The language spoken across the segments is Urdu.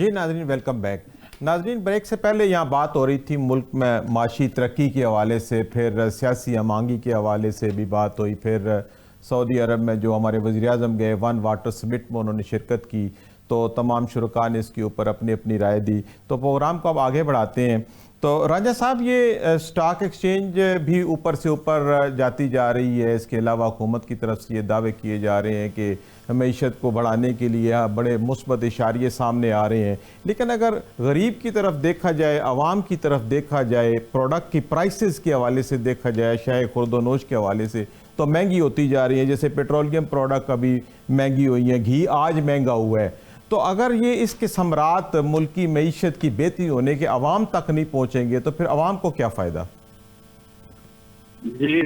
جی ناظرین ویلکم بیک۔ ناظرین بریک سے پہلے یہاں بات ہو رہی تھی ملک میں معاشی ترقی کے حوالے سے، پھر سیاسی ہم آہنگی کے حوالے سے بھی بات ہوئی، پھر سعودی عرب میں جو ہمارے وزیر اعظم گئے ون واٹر سمٹ میں انہوں نے شرکت کی، تو تمام شرکاء نے اس کے اوپر اپنی اپنی رائے دی۔ تو پروگرام کو اب آگے بڑھاتے ہیں۔ تو رانجھا صاحب، یہ سٹاک ایکسچینج بھی اوپر سے اوپر جاتی جا رہی ہے، اس کے علاوہ حکومت کی طرف سے یہ دعوے کیے جا رہے ہیں کہ معیشت کو بڑھانے کے لیے بڑے مثبت اشاریے سامنے آ رہے ہیں، لیکن اگر غریب کی طرف دیکھا جائے، عوام کی طرف دیکھا جائے، پروڈکٹ کی پرائسز کے حوالے سے دیکھا جائے، شائع خورد و نوش کے حوالے سے، تو مہنگی ہوتی جا رہی ہے۔ جیسے پیٹرولیم پروڈکٹ ابھی مہنگی ہوئی ہیں، گھی آج مہنگا ہوا ہے۔ تو اگر یہ اس کے ثمرات ملکی معیشت کی بہتری ہونے کے عوام تک نہیں پہنچیں گے تو پھر عوام کو کیا فائدہ؟ جی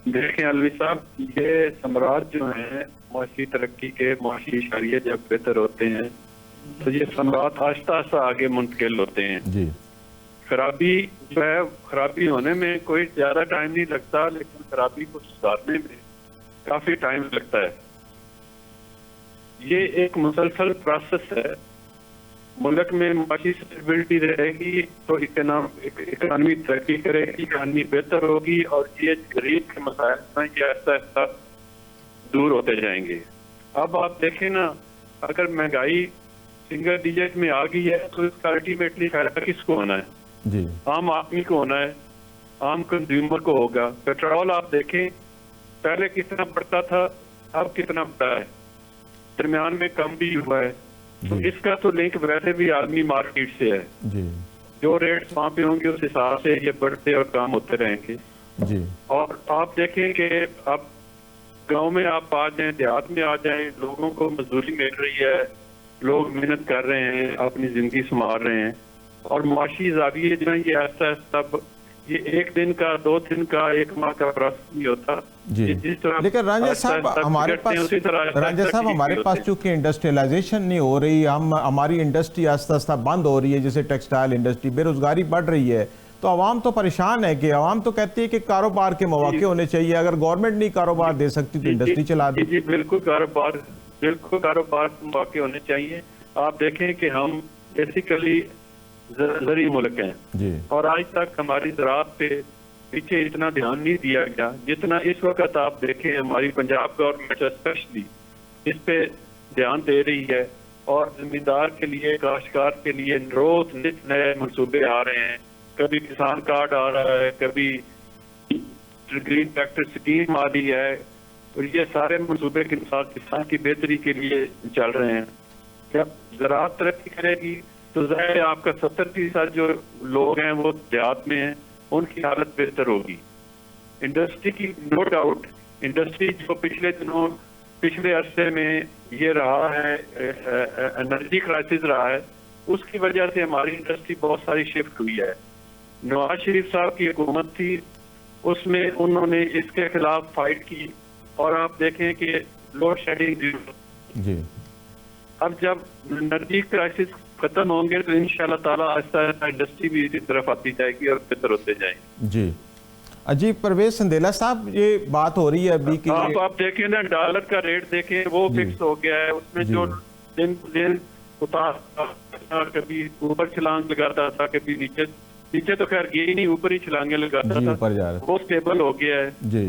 دیکھیں علوی صاحب، یہ ثمرات جو ہیں معاشی ترقی کے، معاشی اشاریے جب بہتر ہوتے ہیں تو یہ ثمرات آہستہ آہستہ آگے منتقل ہوتے ہیں۔ جی، خرابی جو ہے، خرابی ہونے میں کوئی زیادہ ٹائم نہیں لگتا، لیکن خرابی کو سدھارنے میں کافی ٹائم لگتا ہے۔ یہ ایک مسلسل پروسیس ہے۔ ملک میں معاشی اسٹیبلٹی رہے گی تو اکانومی ترقی کرے گی، اکانومی بہتر ہوگی، اور یہ غریب کے مسائل ہیں یہ آہستہ آہستہ دور ہوتے جائیں گے۔ اب آپ دیکھیں نا، اگر مہنگائی سنگل ڈیجٹ میں آ گئی ہے تو اس کا الٹیمیٹلی فائدہ کس کو ہونا ہے؟ جی، عام آدمی کو ہونا ہے، عام کنزیومر کو ہوگا۔ پیٹرول آپ دیکھیں پہلے کتنا بڑھتا تھا، اب کتنا بڑھا ہے، درمیان میں کم بھی ہوا ہے۔ تو اس کا تو لنک ویسے بھی عالمی مارکیٹ سے ہے۔ جی، جو ریٹس وہاں پہ ہوں گے اس حساب سے یہ بڑھتے اور کم ہوتے رہیں گے۔ جی، اور آپ دیکھیں کہ اب گاؤں میں آپ آ جائیں، دیہات میں آ جائیں، لوگوں کو مزدوری مل رہی ہے، لوگ محنت کر رہے ہیں، اپنی زندگی سنوار رہے ہیں، اور معاشی زاویے جو ہیں یہ آہستہ آہستہ، یہ ایک دن کا، 2 دن کا، 1 ماہ کا پروسیس نہیں ہوتا۔ جی، لیکن رانجھا صاحب ہمارے پاس چونکہ انڈسٹریلائزیشن نہیں ہو رہی، ہماری انڈسٹری آہستہ آہستہ بند ہو رہی ہے، جیسے ٹیکسٹائل انڈسٹری، بے روزگاری بڑھ رہی ہے، تو عوام تو پریشان ہے کہ عوام تو کہتی ہے کہ کاروبار کے مواقع ہونے چاہیے، اگر گورنمنٹ نہیں کاروبار دے سکتی تو انڈسٹری چلا دے۔ جی بالکل، کاروبار کے مواقع ہونے چاہیے۔ آپ دیکھیں کہ ہم بیسیکلی زرعی ملک ہیں، جی، اور آج تک ہماری زراعت پہ پیچھے اتنا دھیان نہیں دیا گیا جتنا اس وقت آپ دیکھیں ہماری پنجاب گورنمنٹ اسپیشلی اس پہ دھیان دے رہی ہے، اور زمیندار کے لیے، کاشتکار کے لیے روز نئے منصوبے آ رہے ہیں۔ کبھی کسان کارڈ آ رہا ہے، کبھی گرین ٹریکٹر اسکیم آ رہی ہے، اور یہ سارے منصوبے کے ساتھ کسان کی بہتری کے لیے چل رہے ہیں۔ جب زراعت ترقی کرے گی تو ظاہر ہے آپ کا 70% جو لوگ ہیں وہ دیہات میں ہیں، ان کی حالت بہتر ہوگی۔ انڈسٹری کی نو ڈاؤٹ، انڈسٹری جو پچھلے عرصے میں یہ رہا ہے، انرجی کرائسس رہا ہے، اس کی وجہ سے ہماری انڈسٹری بہت ساری شفٹ ہوئی ہے۔ نواز شریف صاحب کی حکومت تھی، اس میں انہوں نے اس کے خلاف فائٹ کی، اور آپ دیکھیں کہ لوڈ شیڈنگ، جی، اب جب انرجی کرائسس ختم ہوں گے تو انشاءاللہ تعالیٰ آہستہ آہستہ انڈسٹری بھی اسی طرف آتی جائے گی اور بہتر ہوتے جائیں گے۔ جی، عجیب پرویز سندیلا صاحب، یہ بات ہو رہی ہے ابھی کہ آپ دیکھیں نا، ڈالر کا ریٹ دیکھیں، وہ فکس ہو گیا ہے، اس میں جو دن اتار، کبھی اوپر چھلانگ لگاتا تھا، کبھی نیچے تو خیر گیا ہی نہیں، اوپر ہی چھلانگیں لگاتا تھا، وہ اسٹیبل ہو گیا ہے۔ جی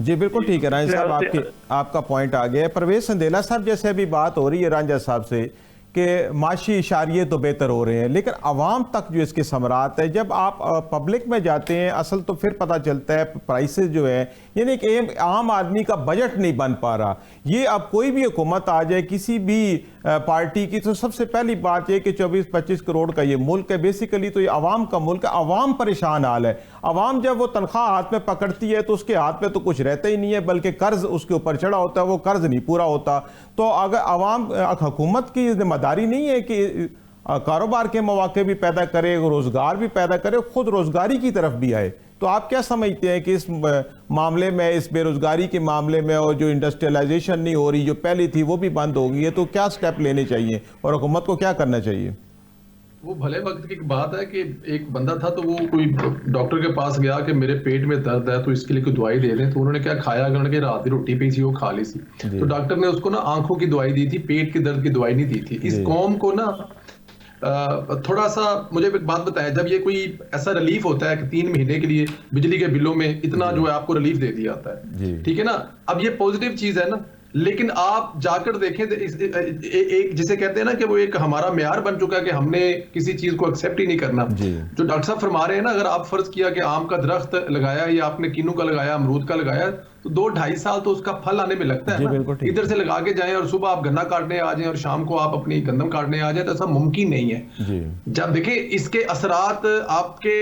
جی بالکل ٹھیک ہے رانجھا صاحب، آپ کا پوائنٹ آ گیا ہے۔ پرویز سندیلا صاحب، جیسے ابھی بات ہو رہی ہے رانجھا صاحب سے کہ معاشی اشاریے تو بہتر ہو رہے ہیں، لیکن عوام تک جو اس کے ثمرات ہے، جب آپ پبلک میں جاتے ہیں اصل تو پھر پتہ چلتا ہے پرائسز جو ہے، یعنی کہ عام آدمی کا بجٹ نہیں بن پا رہا۔ یہ اب کوئی بھی حکومت آ جائے کسی بھی پارٹی کی، تو سب سے پہلی بات یہ کہ 24-25 کروڑ کا یہ ملک ہے، بیسیکلی تو یہ عوام کا ملک ہے، عوام پریشان حال ہے۔ عوام جب وہ تنخواہ ہاتھ میں پکڑتی ہے تو اس کے ہاتھ میں تو کچھ رہتا ہی نہیں ہے، بلکہ قرض اس کے اوپر چڑھا ہوتا ہے، وہ قرض نہیں پورا ہوتا۔ تو اگر عوام، حکومت کی ذمہ داری نہیں ہے کہ کاروبار کے مواقع بھی پیدا کرے، روزگار بھی پیدا کرے، خود روزگاری کی طرف بھی آئے، تو آپ کیا سمجھتے ہیں کہ اس معاملے میں، اس بے روزگاری کے معاملے میں، اور جو انڈسٹریلائزیشن نہیں ہو رہی جو پہلی تھی وہ بھی بند ہو گئی ہے، تو کیا سٹیپ لینے چاہیے اور حکومت کو کیا کرنا چاہیے؟ وہ بھلے وقت کی بات ہے کہ ایک بندہ تھا تو وہ کوئی ڈاکٹر کے پاس گیا کہ میرے پیٹ میں درد ہے تو اس کے لیے کوئی دوائی دے دیں. تو انہوں نے کیا کھایا, انہوں نے کہ رات کی روٹی پی تھی وہ کھا لی تھی. تو ڈاکٹر نے اس کو نا آنکھوں کی دوائی دی تھی, پیٹ کے درد کی دوائی نہیں دی تھی. اس قوم کو نا تھوڑا سا مجھے ایک بات بتایا, جب یہ کوئی ایسا ریلیف ہوتا ہے کہ 3 مہینے کے لیے بجلی کے بلوں میں اتنا جو ہے آپ کو ریلیف دے دیا جاتا ہے, ٹھیک ہے نا, اب یہ پوزیٹیو چیز ہے نا, لیکن آپ جا کر دیکھیں ایک جسے کہتے ہیں نا کہ وہ ایک ہمارا معیار بن چکا ہے کہ ہم نے کسی چیز کو ایکسیپٹ ہی نہیں کرنا. جو ڈاکٹر صاحب فرما رہے ہیں نا, اگر آپ فرض کیا کہ آم کا درخت لگایا یا آپ نے کینو کا لگایا, امرود کا لگایا, تو 2-2.5 سال تو اس کا پھل آنے میں لگتا ہے نا. ادھر سے لگا کے جائیں اور صبح آپ گنا کاٹنے آ جائیں اور شام کو آپ اپنی گندم کاٹنے آ جائیں, تو ایسا ممکن نہیں ہے. جب دیکھیں اس کے اثرات آپ کے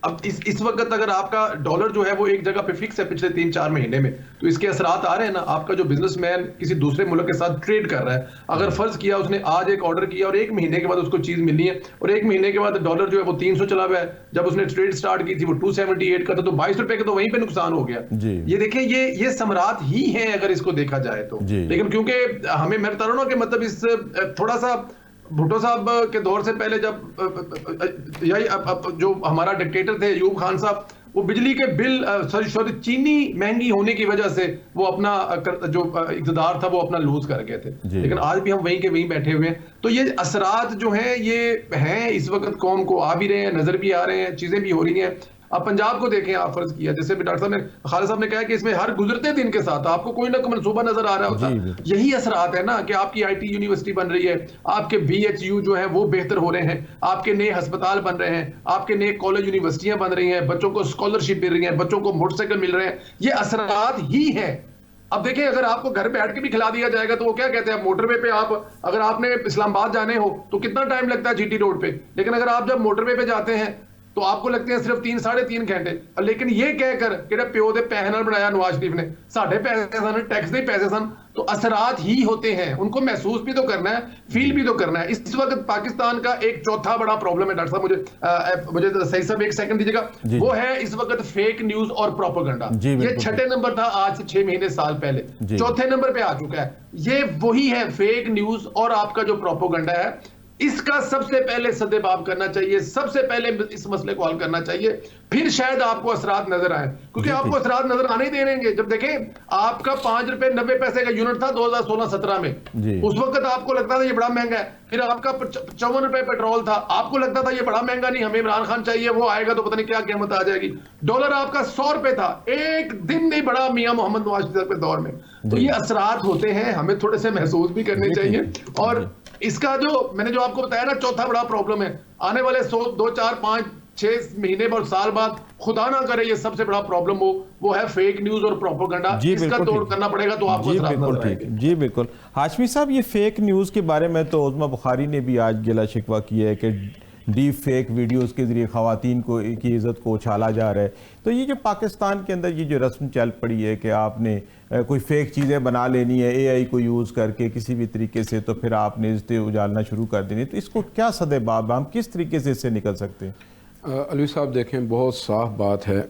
اب اس وقت اگر آپ کا ڈالر جو ہے وہ ایک جگہ پہ فکس ہے پچھلے 3-4 مہینے میں, تو اس کے اثرات آ رہے ہیں نا. آپ کا جو بزنس مین کسی دوسرے ملک کے ساتھ ٹریڈ کر رہا ہے, اگر فرض کیا اس نے آج ایک آرڈر کیا اور 1 مہینے کے بعد اس کو چیز ملنی ہے, اور 1 مہینے کے بعد ڈالر جو ہے وہ 300 چلا ہوا ہے, جب اس نے ٹریڈ سٹارٹ کی تھی وہ 278 کا تھا, تو 22 روپے کا تو وہیں پہ نقصان ہو گیا. یہ دیکھیں یہ ثمرات ہی ہیں اگر اس کو دیکھا جائے تو. لیکن کیونکہ ہمیں میں بتا رہا ہوں کہ مطلب اس تھوڑا سا بھٹو صاحب کے دور سے پہلے جب جو ہمارا ڈکٹیٹر تھے ایوب خان صاحب, وہ بجلی کے بل چینی مہنگی ہونے کی وجہ سے وہ اپنا جو اقتدار تھا وہ اپنا لوز کر گئے تھے. لیکن آج بھی ہم وہیں کے وہیں بیٹھے ہوئے ہیں. تو یہ اثرات جو ہیں یہ ہیں اس وقت قوم کو آ بھی رہے ہیں, نظر بھی آ رہے ہیں, چیزیں بھی ہو رہی ہیں. اب پنجاب کو دیکھیں, آپ فرض کیا جیسے بھی ڈاکٹر صاحب نے خالد صاحب نے کہا کہ اس میں ہر گزرتے دن کے ساتھ آپ کو کوئی نہ کوئی منصوبہ نظر آ رہا ہوتا ہے. یہی اثرات ہے نا کہ آپ کی IT یونیورسٹی بن رہی ہے, آپ کے BHU جو ہیں وہ بہتر ہو رہے ہیں, آپ کے نئے ہسپتال بن رہے ہیں, آپ کے نئے کالج یونیورسٹیاں بن رہی ہیں, بچوں کو اسکالرشپ مل رہی ہیں, بچوں کو موٹر سائیکل مل رہے ہیں. یہ اثرات ہی ہیں. اب دیکھیں اگر آپ کو گھر بیٹھ کے بھی کھلا دیا جائے گا تو وہ کیا کہتے ہیں, موٹر وے پہ آپ اگر آپ نے اسلام آباد جانے ہو تو کتنا ٹائم لگتا ہے GT روڈ پہ, لیکن اگر آپ جب موٹر وے پہ جاتے ہیں تو آپ کو لگتے ہیں صرف 3-3.5 گھنٹے. لیکن یہ کہہ کر کہ پیو دے پیسے نال بنایا نواز شریف نے, ساڈے پیسے سن, ٹیکس دے پیسے سن. تو اثرات ہی ہوتے ہیں, ان کو محسوس بھی تو کرنا ہے, فیل بھی تو کرنا ہے. اس وقت پاکستان کا ایک چوتھا بڑا پرابلم ہے ڈاکٹر صاحب, مجھے صحیح صاحب 1 سیکنڈ دیجیے گا, وہ ہے اس وقت فیک نیوز اور پروپیگنڈا. یہ 6 نمبر تھا آج سے 6 مہینے سال پہلے, 4تھے نمبر پہ آ چکا ہے. یہ وہی ہے فیک نیوز اور آپ کا جو پروپیگنڈا ہے. اس کا سب سے پہلے سدباب کرنا چاہیے, سب سے پہلے اس مسئلے کو حل کرنا چاہیے, پھر شاید آپ کو اثرات نظر آئیں. کیونکہ آپ کو اثرات نظر آنے ہی دے رہیں گے. جب دیکھیں آپ کا 5 روپے 90 پیسے کا یونٹ تھا 2016-17 میں, اس وقت آپ کو لگتا تھا یہ بڑا مہنگا ہے. پھر آپ کا 54 روپے پیٹرول تھا, آپ کو لگتا تھا یہ بڑا مہنگا نہیں, ہمیں عمران خان چاہیے, وہ آئے گا تو پتہ نہیں کیا قیمت آ جائے گی. ڈالر آپ کا 100 روپے تھا, ایک دن نہیں بڑا میاں محمد نواز شریف کے دور میں. تو یہ اثرات ہوتے ہیں, ہمیں تھوڑے سے محسوس بھی کرنے چاہیے. اور اس کا جو میں نے جو آپ کو بتایا نا چوتھا بڑا پرابلم ہے, آنے والے 2-4-5-6 مہینے اور سال بعد خدا نہ کرے یہ سب سے بڑا پرابلم ہو, وہ ہے فیک نیوز اور پروپیگنڈا. اس کا توڑ کرنا پڑے گا تو آپ کو اثرات نظر آئیں گے. جی بالکل. ہاشمی صاحب, یہ فیک نیوز کے بارے میں تو عظمیٰ بخاری نے بھی آج گلہ شکوہ کیا ہے کہ ڈیپ فیک ویڈیوز کے ذریعے خواتین کی عزت کو اچھالا جا رہا ہے. تو یہ جو پاکستان کے اندر یہ جو رسم چل پڑی ہے کہ آپ نے کوئی فیک چیزیں بنا لینی ہے AI کو یوز کر کے کسی بھی طریقے سے, تو پھر آپ نے عزتیں اجالنا شروع کر دینی, تو اس کو کیا سدباب, ہم کس طریقے سے اس سے نکل سکتے ہیں؟ علوی صاحب دیکھیں, بہت صاف بات ہے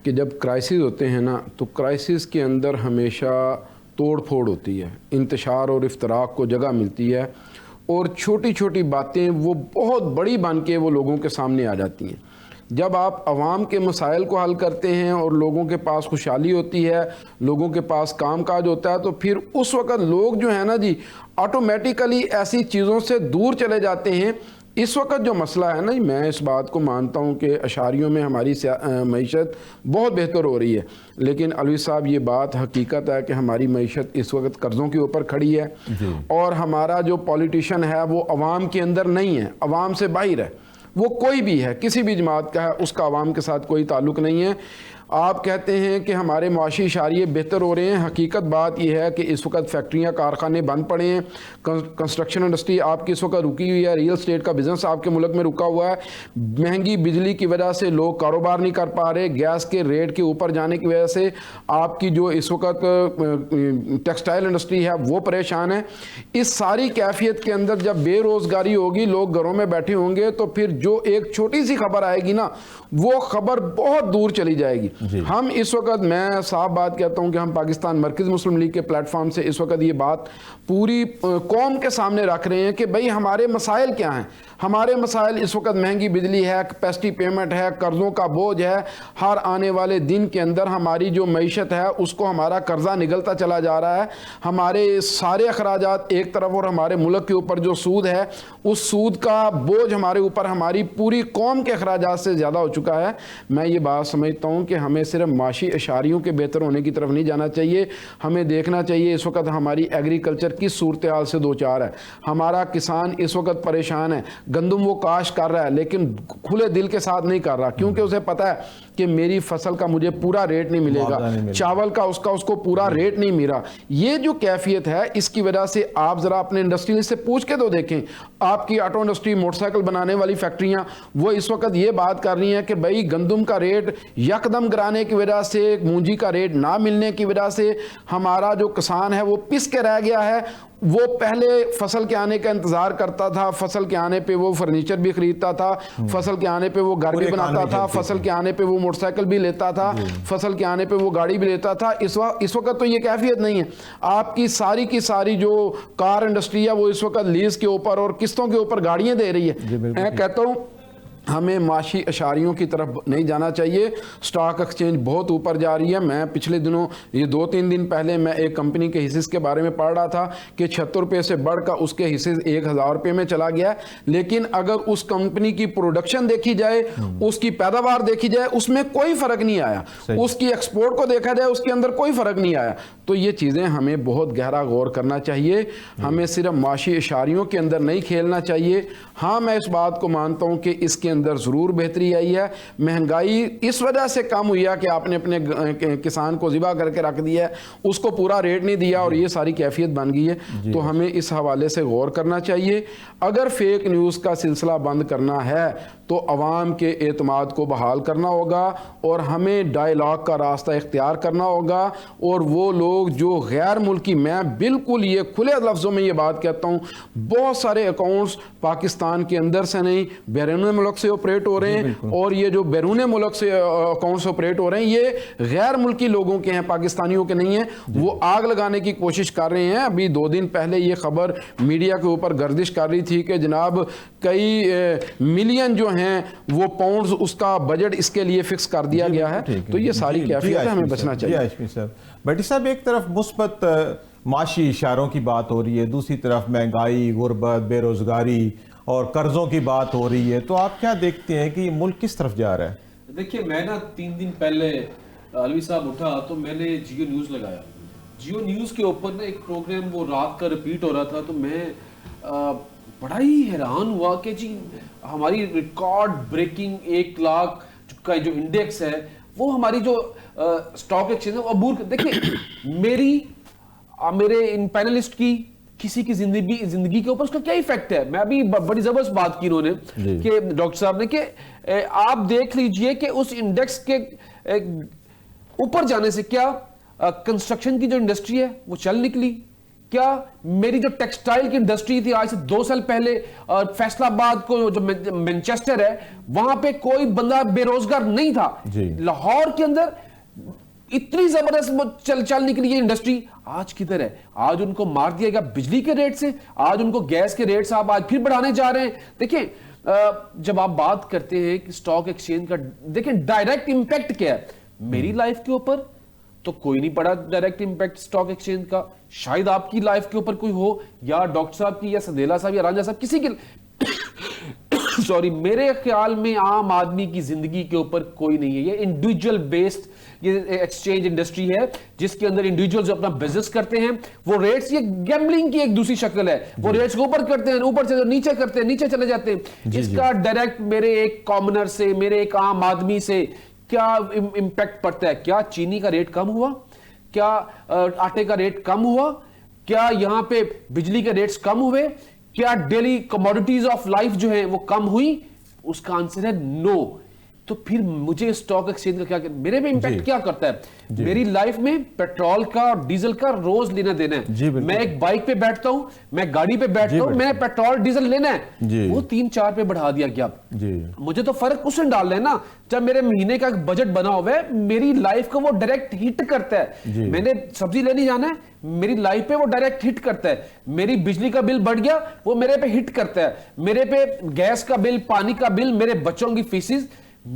کہ جب کرائسس ہوتے ہیں نا تو کرائسس کے اندر ہمیشہ توڑ پھوڑ ہوتی ہے, انتشار اور افتراق کو جگہ ملتی ہے, اور چھوٹی چھوٹی باتیں وہ بہت بڑی بن کے وہ لوگوں کے سامنے آ جاتی ہیں. جب آپ عوام کے مسائل کو حل کرتے ہیں اور لوگوں کے پاس خوشحالی ہوتی ہے, لوگوں کے پاس کام کاج ہوتا ہے, تو پھر اس وقت لوگ جو ہیں نا جی آٹومیٹیکلی ایسی چیزوں سے دور چلے جاتے ہیں. اس وقت جو مسئلہ ہے نا, میں اس بات کو مانتا ہوں کہ اشاریوں میں ہماری معیشت بہت بہتر ہو رہی ہے, لیکن علوی صاحب یہ بات حقیقت ہے کہ ہماری معیشت اس وقت قرضوں کے اوپر کھڑی ہے, اور ہمارا جو پولیٹیشین ہے وہ عوام کے اندر نہیں ہے, عوام سے باہر ہے. وہ کوئی بھی ہے, کسی بھی جماعت کا ہے, اس کا عوام کے ساتھ کوئی تعلق نہیں ہے. آپ کہتے ہیں کہ ہمارے معاشی اشاریے بہتر ہو رہے ہیں, حقیقت بات یہ ہے کہ اس وقت فیکٹریاں کارخانے بند پڑے ہیں, کنسٹرکشن انڈسٹری آپ کی اس وقت رکی ہوئی ہے, ریئل اسٹیٹ کا بزنس آپ کے ملک میں رکا ہوا ہے, مہنگی بجلی کی وجہ سے لوگ کاروبار نہیں کر پا رہے, گیس کے ریٹ کے اوپر جانے کی وجہ سے آپ کی جو اس وقت ٹیکسٹائل انڈسٹری ہے وہ پریشان ہے. اس ساری کیفیت کے اندر جب بے روزگاری ہوگی, لوگ گھروں میں بیٹھے ہوں گے, تو پھر جو ایک چھوٹی سی خبر آئے گی نا وہ خبر بہت دور چلی جائے گی. ہم اس وقت، میں صاف بات کہتا ہوں کہ ہم پاکستان مرکزی مسلم لیگ کے پلیٹ فارم سے اس وقت یہ بات پوری قوم کے سامنے رکھ رہے ہیں کہ بھئی ہمارے مسائل کیا ہیں. ہمارے مسائل اس وقت مہنگی بجلی ہے، کیپیسٹی پیمنٹ ہے، قرضوں کا بوجھ ہے. ہر آنے والے دن کے اندر ہماری جو معیشت ہے اس کو ہمارا قرضہ نگلتا چلا جا رہا ہے. ہمارے سارے اخراجات ایک طرف اور ہمارے ملک کے اوپر جو سود ہے اس سود کا بوجھ ہمارے اوپر ہماری پوری قوم کے اخراجات سے زیادہ ہو چکا ہے. میں یہ بات سمجھتا ہوں کہ ہمیں صرف معاشی اشاریوں کے بہتر ہونے کی طرف نہیں جانا چاہیے. ہمیں دیکھنا چاہیے اس وقت ہماری ایگریکلچر کس صورتحال سے دوچار ہے. ہمارا کسان اس وقت پریشان ہے. گندم وہ کاشت کر رہا ہے لیکن کھلے دل کے ساتھ نہیں کر رہا، کیونکہ اسے پتا ہے کہ میری فصل کا مجھے پورا ریٹ نہیں ملے گا، چاول کا اس کو پورا ریٹ نہیں ملا. یہ جو کیفیت ہے اس کی وجہ سے آپ ذرا اپنے انڈسٹری سے پوچھ کے تو دیکھیں. آپ کی آٹو انڈسٹری، موٹر سائیکل بنانے والی فیکٹریاں، وہ اس وقت یہ بات کر رہی ہیں کہ بھائی گندم کا ریٹ یکدم گرانے کی وجہ سے، مونجی کا ریٹ نہ ملنے کی وجہ سے ہمارا جو کسان ہے وہ پس کے رہ گیا ہے. وہ پہلے فصل کے آنے کا انتظار کرتا تھا، فصل کے آنے پہ وہ فرنیچر بھی خریدتا تھا، فصل کے آنے پہ وہ گھر بھی بناتا تھا، فصل کے آنے پہ وہ موٹر سائیکل بھی لیتا تھا، فصل کے آنے پہ وہ گاڑی بھی لیتا تھا. اس وقت تو یہ کیفیت نہیں ہے. آپ کی ساری جو کار انڈسٹری ہے وہ اس وقت لیز کے اوپر اور قسطوں کے اوپر گاڑیاں دے رہی ہے. میں کہتا ہوں ہمیں معاشی اشاریوں کی طرف نہیں جانا چاہیے. سٹاک ایکسچینج بہت اوپر جا رہی ہے. میں پچھلے دنوں، یہ 2-3 دن پہلے، میں ایک کمپنی کے حصص کے بارے میں پڑھ رہا تھا کہ 76 روپے سے بڑھ کر اس کے حصے 1000 روپے میں چلا گیا. لیکن اگر اس کمپنی کی پروڈکشن دیکھی جائے، اس کی پیداوار دیکھی جائے، اس میں کوئی فرق نہیں آیا. اس کی ایکسپورٹ کو دیکھا جائے، اس کے اندر کوئی فرق نہیں آیا. تو یہ چیزیں ہمیں بہت گہرا غور کرنا چاہیے. ہمیں صرف معاشی اشاریوں کے اندر نہیں کھیلنا چاہیے. ہاں، میں اس بات کو مانتا ہوں کہ اس کے اندر ضرور بہتری آئی ہے. مہنگائی اس وجہ سے کم ہوئی ہے کہ آپ نے اپنے کسان کو ذبح کر کے رکھ دیا ہے، اس کو پورا ریٹ نہیں دیا اور یہ ساری کیفیت بن گئی ہے. تو ہمیں اس حوالے سے غور کرنا چاہیے. اگر فیک نیوز کا سلسلہ بند کرنا ہے تو عوام کے اعتماد کو بحال کرنا ہوگا اور ہمیں ڈائیلاگ کا راستہ اختیار کرنا ہوگا. اور وہ لوگ جو غیر ملکی، میں بالکل یہ کھلے لفظوں میں یہ بات کہتا ہوں، بہت سارے اکاؤنٹس پاکستان کے اندر سے نہیں بیرون ملک سے آپریٹ ہو رہے ہیں، اور یہ جو بیرون ملک سے اکاؤنٹس آپریٹ ہو رہے ہیں یہ غیر ملکی لوگوں کے ہیں، پاکستانیوں کے نہیں ہیں. وہ آگ لگانے کی کوشش کر رہے ہیں. ابھی 2 دن پہلے یہ خبر میڈیا کے اوپر گردش کر رہی تھی کہ جناب کئی ملین جو ہیں وہ پاؤنڈز اس کا بجٹ اس کے لیے فکس کر دیا گیا ہے. تو یہ ساری کیفیت ہمیں بچنا چاہیے. بھٹی صاحب، ایک طرف مثبت معاشی اشاروں کی بات ہو رہی ہے، دوسری طرف مہنگائی، غربت، بے روزگاری اور قرضوں کی بات ہو رہی ہے. تو آپ کیا دیکھتے ہیں کہ یہ ملک کس طرف جا رہا ہے؟ دیکھیے، میں نا 3 دن پہلے علوی صاحب اٹھا تو میں نے جیو نیوز لگایا. جیو نیوز کے اوپر نا ایک پروگرام وہ رات کا ریپیٹ ہو رہا تھا. تو میں بڑا ہی حیران ہوا کہ جی ہماری ریکارڈ بریکنگ 1 لاکھ کا جو انڈیکس ہے وہ ہماری جو سٹاک ایکسچینج ہے وہ عبور کر. دیکھیں، میرے ان پینلسٹ کی کسی کی زندگی کے اوپر اس کا کیا ایفیکٹ ہے. میں ابھی بڑی زبردست بات کی انہوں نے کہ ڈاکٹر صاحب نے کہ آپ دیکھ لیجئے کہ اس انڈیکس کے اوپر جانے سے کیا کنسٹرکشن کی جو انڈسٹری ہے وہ چل نکلی. کیا میری جو ٹیکسٹائل کی انڈسٹری تھی آج سے 2 سال پہلے فیصل آباد کو جو مینچسٹر ہے وہاں پہ کوئی بندہ بے روزگار نہیں تھا. لاہور کے اندر اتنی زبردست چل نکلی یہ انڈسٹری آج کدھر ہے؟ آج ان کو مار دیا گیا بجلی کے ریٹ سے. آج ان کو گیس کے ریٹ صاحب آج پھر بڑھانے جا رہے ہیں. دیکھیں، جب آپ بات کرتے ہیں کہ سٹاک ایکسچینج کا، دیکھیں ڈائریکٹ امپیکٹ کیا ہے میری لائف کے اوپر تو کوئی نہیں پڑا. ڈائریکٹ امپیکٹ سٹاک ایکسچینج کا شاید آپ کی لائف کے اوپر کوئی ہو، یا ڈاکٹر صاحب کی، یا سدیلا صاحب، یا رانجھا صاحب، کسی کی سوری، میرے خیال میں عام آدمی کی زندگی کے اوپر کوئی نہیں ہے. یہ انڈیویجول بیسڈ یہ ایکسچینج انڈسٹری ہے جس کے اندر انڈیویجولز اپنا بزنس کرتے ہیں. وہ ریٹس، یہ گیمبلنگ کی ایک دوسری شکل ہے. وہ ریٹس کو اوپر کرتے ہیں، اوپر سے نیچے کرتے ہیں، نیچے چلے جاتے ہیں. اس کا ڈائریکٹ میرے ایک کامنر سے، میرے ایک عام آدمی سے کیا امپیکٹ پڑتا ہے؟ کیا چینی کا ریٹ کم ہوا؟ کیا آٹے کا ریٹ کم ہوا؟ کیا یہاں پہ بجلی کے ریٹس کم ہوئے؟ کیا ڈیلی کموڈیٹیز آف لائف جو ہیں وہ کم ہوئی؟ اس کا آنسر ہے نو. تو پھر مجھے اسٹاک ایکسچینج کا کیا میرے میں امپیکٹ کیا کرتا ہے؟ میری لائف میں پیٹرول کا اور ڈیزل کا روز لینا دینا ہے. میں ایک بائک پہ بیٹھتا ہوں, میں گاڑی پہ بیٹھتا ہوں, میں پیٹرول ڈیزل لینا ہے, وہ 3-4 پہ بڑھا دیا گیا. مجھے تو فرق اس نے ڈالنا ہے نا جب میرے مہینے کا بجٹ بنا ہوا ہے, میری لائف کو وہ ڈائریکٹ ہٹ کرتا ہے. میں نے سبزی لینی جانا ہے, میری لائف پہ وہ ڈائریکٹ ہٹ کرتا ہے. میری بجلی کا بل بڑھ گیا, وہ میرے پہ ہٹ کرتا ہے. میرے پہ گیس کا بل, پانی کا بل, میرے بچوں کی فیسز,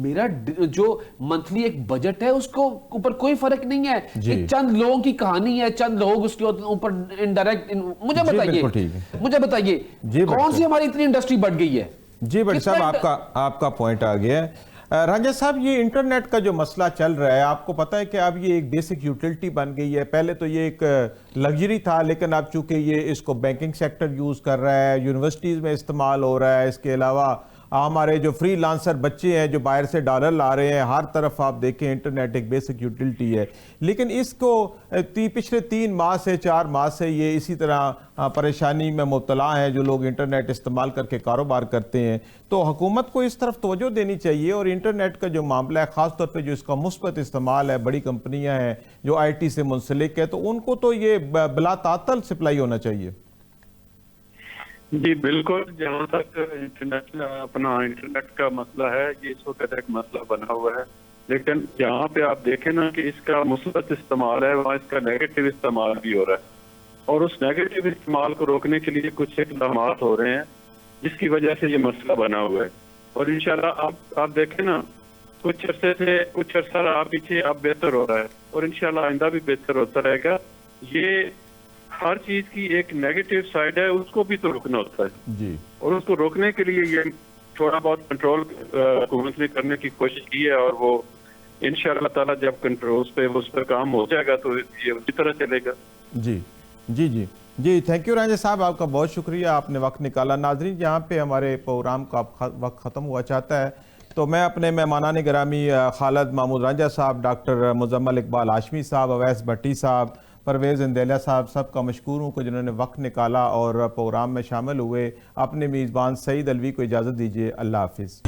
میرا جو منتھلی ایک بجٹ ہے اس کو اوپر کوئی فرق نہیں ہے. ایک چند لوگوں کی کہانی ہے, چند لوگ اس کے اوپر انڈائریکٹ. مجھے بتائیے کون سی ہماری اتنی انڈسٹری بڑھ گئی ہے؟ جی بھائی صاحب, آپ کا پوائنٹ آ گیا ہے. رنجا صاحب, یہ انٹرنیٹ کا جو مسئلہ چل رہا ہے, آپ کو پتہ ہے کہ اب یہ ایک بیسک یوٹیلٹی بن گئی ہے. پہلے تو یہ ایک لگژری تھا, لیکن اب چونکہ یہ اس کو بینکنگ سیکٹر یوز کر رہا ہے, یونیورسٹیز میں استعمال ہو رہا ہے. اس کے علاوہ ہمارے جو فری لانسر بچے ہیں جو باہر سے ڈالر لا رہے ہیں, ہر طرف آپ دیکھیں انٹرنیٹ ایک بیسک یوٹیلٹی ہے. لیکن اس کو پچھلے 3 ماہ سے 4 ماہ سے یہ اسی طرح پریشانی میں مبتلا ہیں جو لوگ انٹرنیٹ استعمال کر کے کاروبار کرتے ہیں. تو حکومت کو اس طرف توجہ دینی چاہیے, اور انٹرنیٹ کا جو معاملہ ہے, خاص طور پہ جو اس کا مثبت استعمال ہے, بڑی کمپنیاں ہیں جو آئی ٹی سے منسلک ہے, تو ان کو تو یہ بلا تعطل سپلائی ہونا چاہیے. جی بالکل, جہاں تک انٹرنیٹ کا مسئلہ ہے, یہ اس وقت ایک مسئلہ بنا ہوا ہے. لیکن جہاں پہ آپ دیکھیں نا کہ اس کا مثبت استعمال ہے, وہاں اس کا نیگیٹو استعمال بھی ہو رہا ہے. اور اس نیگیٹو استعمال کو روکنے کے لیے کچھ اقدامات ہو رہے ہیں جس کی وجہ سے یہ مسئلہ بنا ہوا ہے. اور انشاءاللہ آپ دیکھیں نا, کچھ عرصہ رہا پیچھے, اب بہتر ہو رہا ہے, اور انشاءاللہ آئندہ بھی بہتر ہوتا رہے گا. یہ ہر چیز کی ایک نیگیٹو سائڈ ہے, اس کو بھی تو روکنا ہوتا ہے. اور اس کو روکنے کے لیے یہ تھوڑا بہت کنٹرول حکومت نے کرنے کی کوشش کی ہے, اور وہ انشاءاللہ تعالی جب کنٹرول اس پہ کام ہو جائے گا تو یہ اسی طرح چلے گا. جی تھینک یو رانجا صاحب, آپ کا بہت شکریہ, آپ نے وقت نکالا. ناظرین, جہاں پہ ہمارے پروگرام کا وقت ختم ہوا چاہتا ہے, تو میں اپنے مہمانان گرامی خالد محمود رانجا صاحب, ڈاکٹر مزمل اقبال ہاشمی صاحب, اویس بھٹی صاحب, پرویز اندیلہ صاحب, سب کا مشکور ہوں کہ جنہوں نے وقت نکالا اور پروگرام میں شامل ہوئے. اپنے میزبان سعید الوی کو اجازت دیجیے. اللہ حافظ.